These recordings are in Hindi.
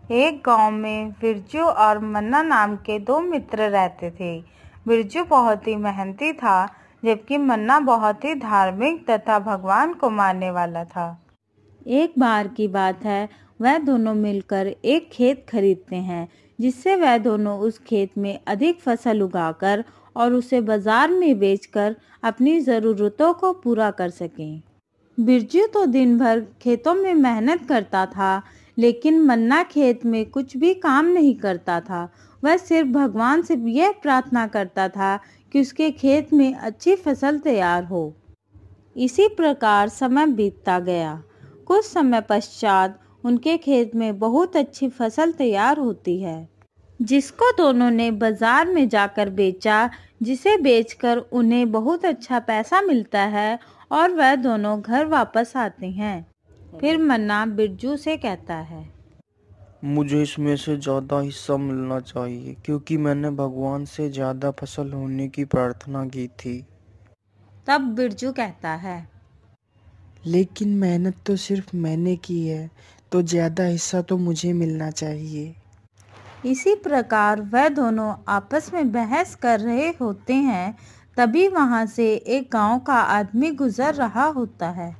एक गांव में बिरजू और मन्ना नाम के दो मित्र रहते थे। बिरजू बहुत ही मेहनती था, जबकि मन्ना बहुत ही धार्मिक तथा भगवान को मानने वाला था। एक बार की बात है, वह दोनों मिलकर एक खेत खरीदते हैं, जिससे वह दोनों उस खेत में अधिक फसल उगाकर और उसे बाजार में बेचकर अपनी ज़रूरतों को पूरा कर सकें। बिरजू तो दिन भर खेतों में मेहनत करता था, लेकिन मन्ना खेत में कुछ भी काम नहीं करता था। वह सिर्फ भगवान से यह प्रार्थना करता था कि उसके खेत में अच्छी फसल तैयार हो। इसी प्रकार समय बीतता गया। कुछ समय पश्चात उनके खेत में बहुत अच्छी फसल तैयार होती है, जिसको दोनों ने बाजार में जाकर बेचा, जिसे बेचकर उन्हें बहुत अच्छा पैसा मिलता है और वह दोनों घर वापस आते हैं। फिर मन्ना बिरजू से कहता है, मुझे इसमें से ज़्यादा हिस्सा मिलना चाहिए, क्योंकि मैंने भगवान से ज़्यादा फसल होने की प्रार्थना की थी। तब बिरजू कहता है, लेकिन मेहनत तो सिर्फ मैंने की है, तो ज़्यादा हिस्सा तो मुझे मिलना चाहिए। इसी प्रकार वह दोनों आपस में बहस कर रहे होते हैं। तभी वहां से एक गांव का आदमी गुजर रहा होता है।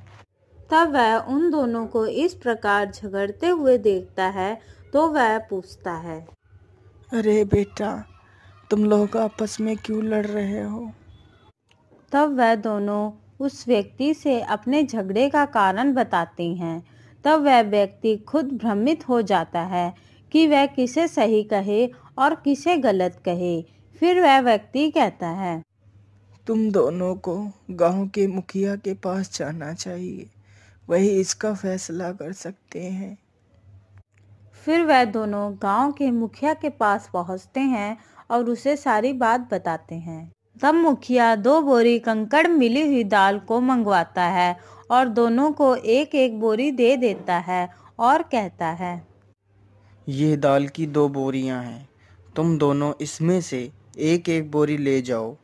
तब वह उन दोनों को इस प्रकार झगड़ते हुए देखता है, तो वह पूछता है, अरे बेटा, तुम लोग आपस में क्यों लड़ रहे हो? तब वह दोनों उस व्यक्ति से अपने झगड़े का कारण बताते हैं। तब वह व्यक्ति खुद भ्रमित हो जाता है कि वह किसे सही कहे और किसे गलत कहे। फिर वह व्यक्ति कहता है, तुम दोनों को गांव के मुखिया के पास जाना चाहिए, वही इसका फैसला कर सकते हैं। फिर वह दोनों गांव के मुखिया के पास पहुंचते हैं और उसे सारी बात बताते हैं। तब मुखिया 2 बोरी कंकड़ मिली हुई दाल को मंगवाता है और दोनों को एक एक बोरी दे देता है और कहता है, ये दाल की 2 बोरियां हैं, तुम दोनों इसमें से एक एक बोरी ले जाओ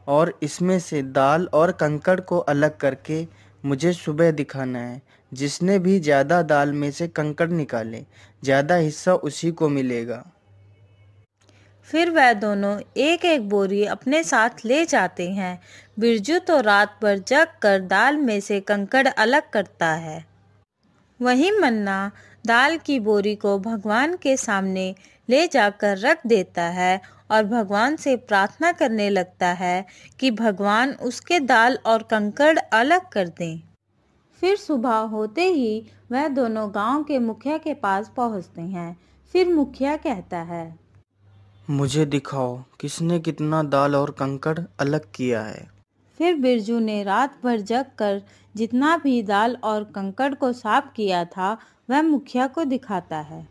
और इसमें से दाल और कंकड़ को अलग करके मुझे सुबह दिखाना है। जिसने भी ज़्यादा दाल में से कंकड़ निकाले, ज़्यादा हिस्सा उसी को मिलेगा। फिर वह दोनों एक एक बोरी अपने साथ ले जाते हैं। बिरजू तो रात भर जग कर दाल में से कंकड़ अलग करता है। वहीं मन्ना दाल की बोरी को भगवान के सामने ले जाकर रख देता है और भगवान से प्रार्थना करने लगता है कि भगवान उसके दाल और कंकड़ अलग कर दें। फिर सुबह होते ही वह दोनों गांव के मुखिया के पास पहुंचते हैं। फिर मुखिया कहता है, मुझे दिखाओ किसने कितना दाल और कंकड़ अलग किया है। फिर बिरजू ने रात भर जग कर जितना भी दाल और कंकड़ को साफ किया था, वह मुखिया को दिखाता है।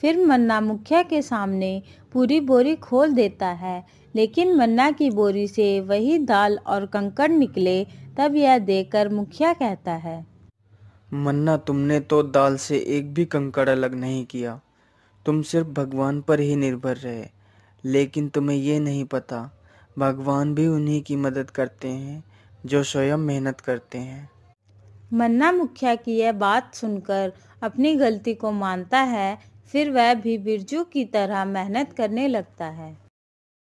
फिर मन्ना मुखिया के सामने पूरी बोरी खोल देता है, लेकिन मन्ना की बोरी से वही दाल और कंकड़ निकले। तब यह देखकर मुखिया कहता है, मन्ना, तुमने तो दाल से एक भी कंकड़ अलग नहीं किया, तुम सिर्फ भगवान पर ही निर्भर रहे। लेकिन तुम्हें ये नहीं पता, भगवान भी उन्हीं की मदद करते हैं जो स्वयं मेहनत करते हैं। मन्ना मुखिया की यह बात सुनकर अपनी गलती को मानता है। फिर वह भी बिरजू की तरह मेहनत करने लगता है।